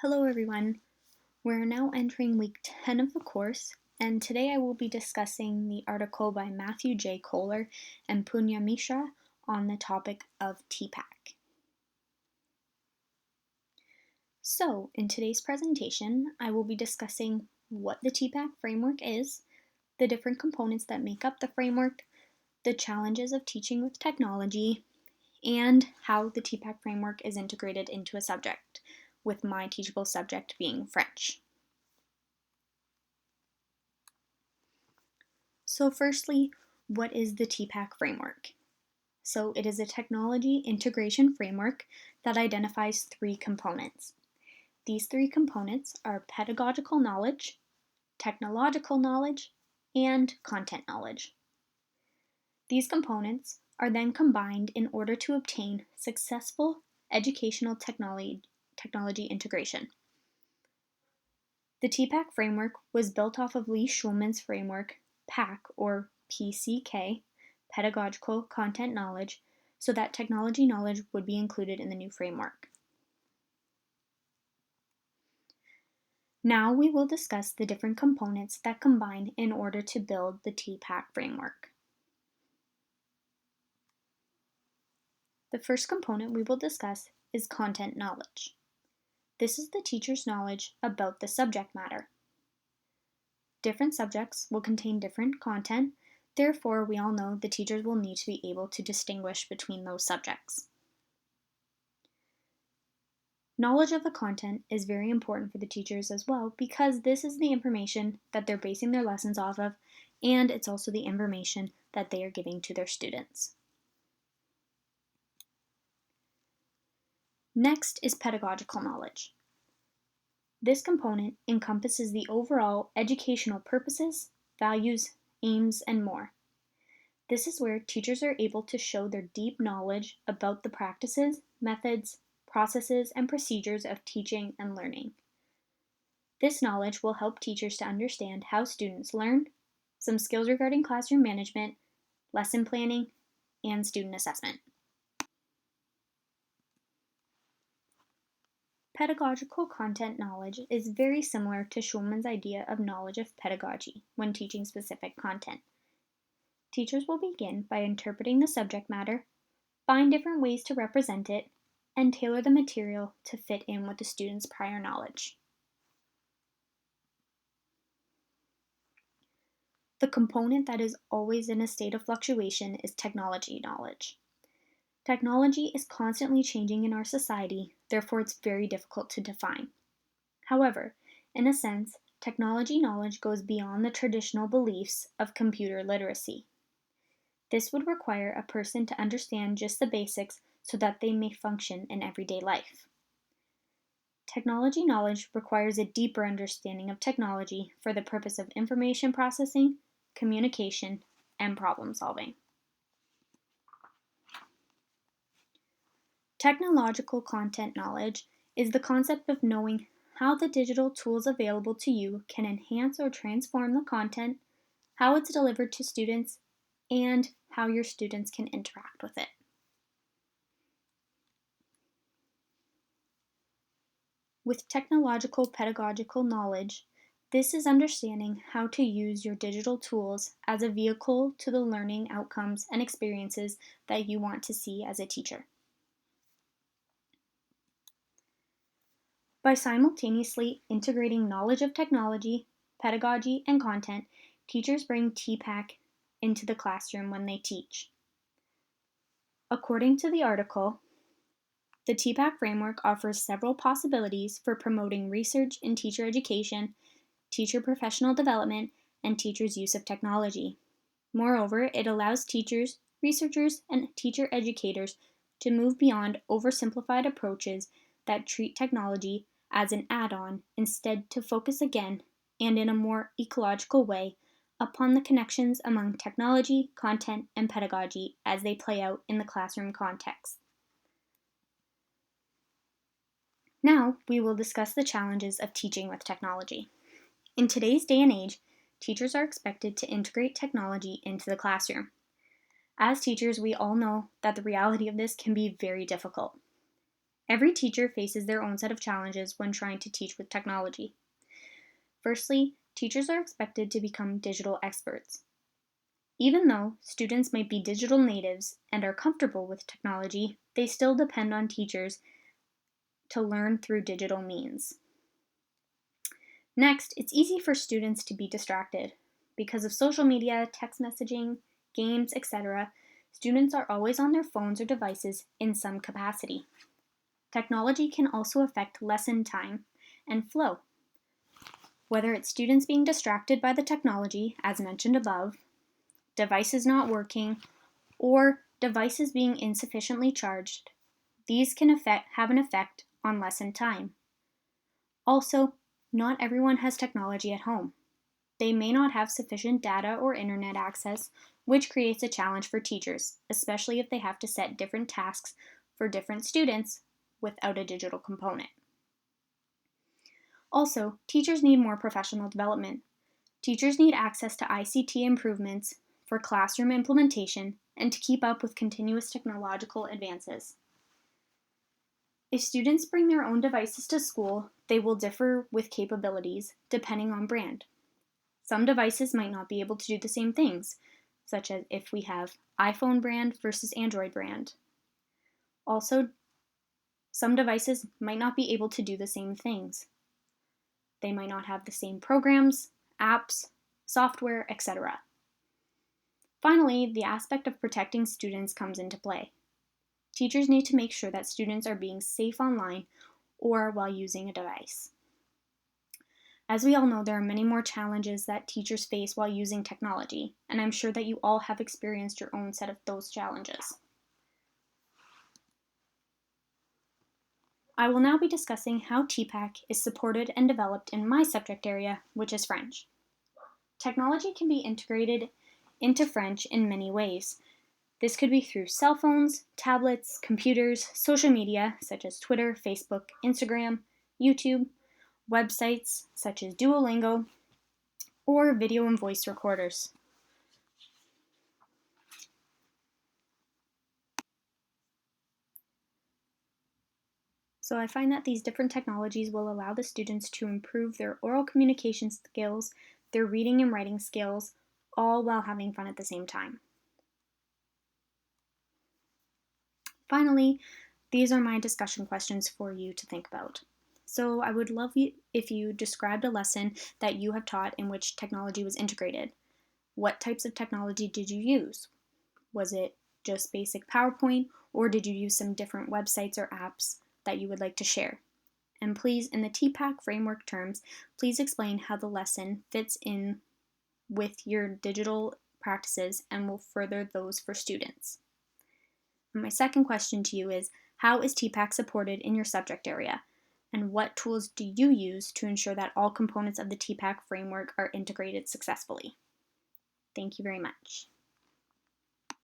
Hello everyone, we're now entering week 10 of the course, and today I will be discussing the article by Matthew J. Kohler and Punya Mishra on the topic of TPAC. So, in today's presentation, I will be discussing what the TPAC framework is, the different components that make up the framework, the challenges of teaching with technology, and how the TPAC framework is integrated into a subject, with my teachable subject being French. So firstly, what is the TPAC framework? So it is a technology integration framework that identifies three components. These three components are pedagogical knowledge, technological knowledge, and content knowledge. These components are then combined in order to obtain successful educational technology integration. The TPAC framework was built off of Lee Schulman's framework, PAC or PCK, pedagogical content knowledge, so that technology knowledge would be included in the new framework. Now we will discuss the different components that combine in order to build the TPAC framework. The first component we will discuss is content knowledge. This is the teacher's knowledge about the subject matter. Different subjects will contain different content, therefore we all know the teachers will need to be able to distinguish between those subjects. Knowledge of the content is very important for the teachers as well because this is the information that they're basing their lessons off of, and it's also the information that they are giving to their students. Next is pedagogical knowledge. This component encompasses the overall educational purposes, values, aims, and more. This is where teachers are able to show their deep knowledge about the practices, methods, processes, and procedures of teaching and learning. This knowledge will help teachers to understand how students learn, some skills regarding classroom management, lesson planning, and student assessment. Pedagogical content knowledge is very similar to Schulman's idea of knowledge of pedagogy when teaching specific content. Teachers will begin by interpreting the subject matter, find different ways to represent it, and tailor the material to fit in with the student's prior knowledge. The component that is always in a state of fluctuation is technology knowledge. Technology is constantly changing in our society, therefore it's very difficult to define. However, in a sense, technology knowledge goes beyond the traditional beliefs of computer literacy. This would require a person to understand just the basics so that they may function in everyday life. Technology knowledge requires a deeper understanding of technology for the purpose of information processing, communication, and problem solving. Technological content knowledge is the concept of knowing how the digital tools available to you can enhance or transform the content, how it's delivered to students, and how your students can interact with it. With technological pedagogical knowledge, this is understanding how to use your digital tools as a vehicle to the learning outcomes and experiences that you want to see as a teacher. By simultaneously integrating knowledge of technology, pedagogy, and content, teachers bring TPAC into the classroom when they teach. According to the article, the TPAC framework offers several possibilities for promoting research in teacher education, teacher professional development, and teachers' use of technology. Moreover, it allows teachers, researchers, and teacher educators to move beyond oversimplified approaches that treat technology as an add-on, instead to focus again, and in a more ecological way, upon the connections among technology, content, and pedagogy as they play out in the classroom context. Now, we will discuss the challenges of teaching with technology. In today's day and age, teachers are expected to integrate technology into the classroom. As teachers, we all know that the reality of this can be very difficult. Every teacher faces their own set of challenges when trying to teach with technology. Firstly, teachers are expected to become digital experts. Even though students might be digital natives and are comfortable with technology, they still depend on teachers to learn through digital means. Next, it's easy for students to be distracted. Because of social media, text messaging, games, etc., students are always on their phones or devices in some capacity. Technology can also affect lesson time and flow. Whether it's students being distracted by the technology, as mentioned above, devices not working, or devices being insufficiently charged, these can have an effect on lesson time. Also, not everyone has technology at home. They may not have sufficient data or internet access, which creates a challenge for teachers, especially if they have to set different tasks for different students without a digital component. Also, teachers need more professional development. Teachers need access to ICT improvements for classroom implementation and to keep up with continuous technological advances. If students bring their own devices to school, they will differ with capabilities depending on brand. Some devices might not be able to do the same things, such as if we have iPhone brand versus Android brand. Also, some devices might not be able to do the same things. They might not have the same programs, apps, software, etc. Finally, the aspect of protecting students comes into play. Teachers need to make sure that students are being safe online or while using a device. As we all know, there are many more challenges that teachers face while using technology, and I'm sure that you all have experienced your own set of those challenges. I will now be discussing how TPAC is supported and developed in my subject area, which is French. Technology can be integrated into French in many ways. This could be through cell phones, tablets, computers, social media such as Twitter, Facebook, Instagram, YouTube, websites such as Duolingo, or video and voice recorders. So I find that these different technologies will allow the students to improve their oral communication skills, their reading and writing skills, all while having fun at the same time. Finally, these are my discussion questions for you to think about. So I would love you if you described a lesson that you have taught in which technology was integrated. What types of technology did you use? Was it just basic PowerPoint, or did you use some different websites or apps that you would like to share? And please, in the TPAC framework terms, please explain how the lesson fits in with your digital practices and will further those for students. And my second question to you is, how is TPAC supported in your subject area? And what tools do you use to ensure that all components of the TPAC framework are integrated successfully? Thank you very much.